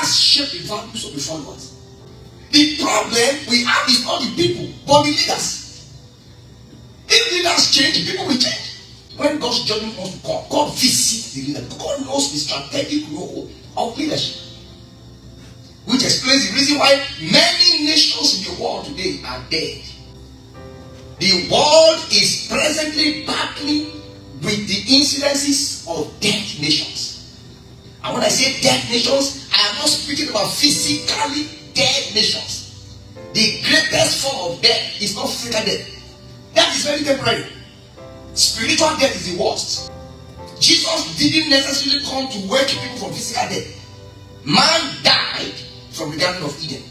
has shaped the values of the followers. The problem we have is not the people, but the leaders. If leaders change, people will change. When God's judgment wants to come, God visits the leader. God knows the strategic role of leadership. Which explains the reason why many nations in the world today are dead. The world is presently battling with the incidences of dead nations. And when I say dead nations, I am not speaking about physically dead nations. The greatest form of death is not physical death. That is very temporary. Spiritual death is the worst. Jesus didn't necessarily come to wake people from physical death. Man died from the Garden of Eden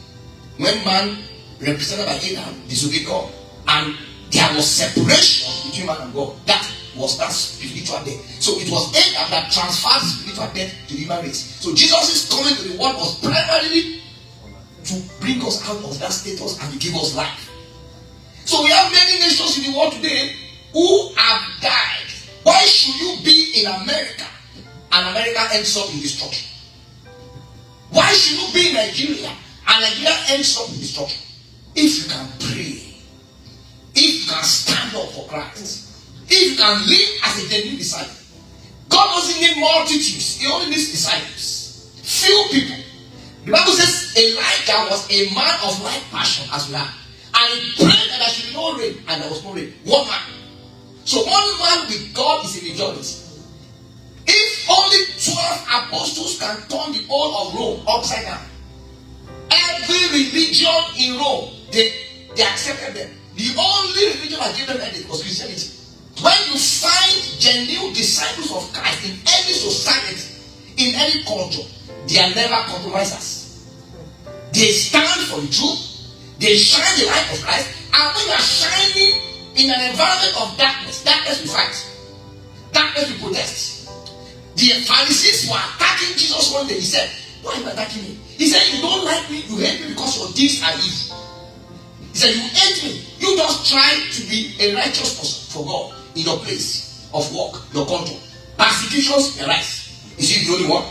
when man, represented by Adam, disobeyed God, and there was separation between man and God. That was that spiritual death. So it was Adam that transferred spiritual death to the human race. So Jesus' coming to the world was primarily to bring us out of that status and to give us life. So we have many nations in the world today who have died. Why should you be in America and America ends up in destruction? Why should you be in Nigeria and Nigeria ends up in destruction? If you can pray, if you can stand up for Christ, if you can live as a genuine disciple. God doesn't need multitudes, he only needs disciples. Few people. The Bible says Elijah was a man of like passion as we are. And he prayed that there should be no rain, and there was no rain. One man. So one man with God is a majority. If only 12 apostles can turn the whole of Rome upside down, every religion in Rome, they accepted them. The only religion that gave them edit was Christianity. When you find genuine disciples of Christ in any society, in any culture, they are never compromisers. They stand for the truth. They shine the light of Christ. And when you are shining in an environment of darkness, darkness will fight. Darkness will protest. The Pharisees were attacking Jesus one day. He said, why are you attacking me? He said, you don't like me, you hate me because your deeds are evil. He said, you hate me. You just try to be a righteous person for God in your place of work, your country. Persecutions arise. Is she the only one?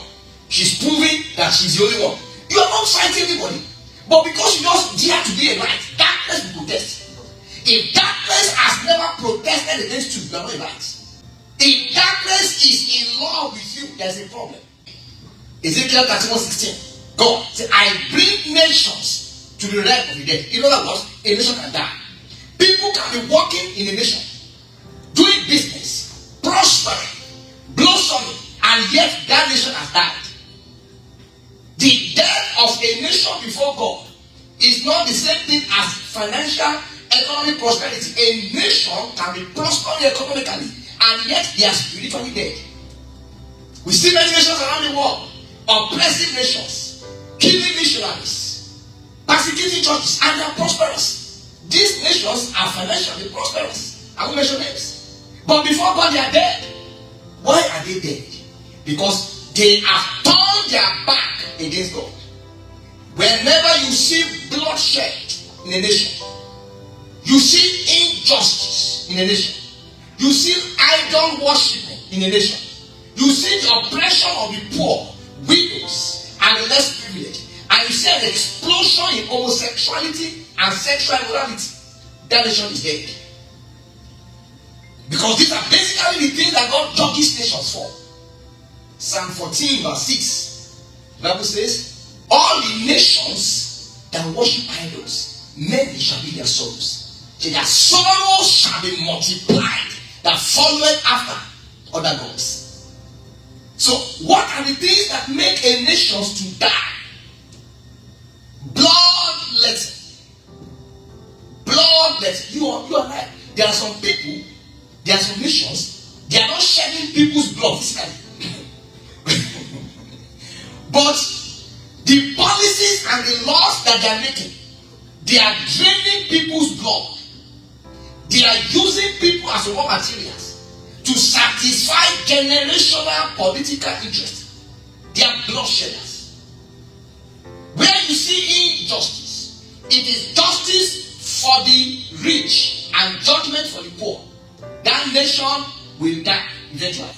She's proving that she's the only one. You are not fighting anybody. But because you just dare to be a light, darkness will protest. If darkness has never protested against you, you are not a light. If darkness is in love with you, there's a problem. Ezekiel 31:16. God said, I bring nations to the realm of the dead. In other words, a nation can die. People can be working in a nation, doing business, prospering, blossoming, and yet that nation has died. The death of a nation before God is not the same thing as financial, economic prosperity. A nation can be prospering economically, and yet they are spiritually dead. We see many nations around the world, oppressive nations, killing missionaries, persecuting churches, and they are prosperous. These nations are financially prosperous. I will mention names. But before God, they are dead. Why are they dead? Because they have turned their back against God. Whenever you see bloodshed in a nation, you see injustice in a nation, you see idol worshiping in a nation, you see the oppression of the poor, widows, and the less privileged, and you see an explosion in homosexuality and sexual immorality, that nation is dead. Because these are basically the things that God judges nations for. Psalm 14 verse 6. The Bible says, all the nations that worship idols, many shall be their sorrows. So their sorrows shall be multiplied that followeth after other gods. So what are the things that make a nation to die? Bloodletting. Bloodletting. You are right. There are some people, there are some nations, they are not shedding people's blood physically. But the policies and the laws that they are making, they are draining people's blood. They are using people as raw materials to satisfy generational political interests. They are bloodshedders. Where you see injustice, it is justice for the rich and judgment for the poor. That nation will die eventually.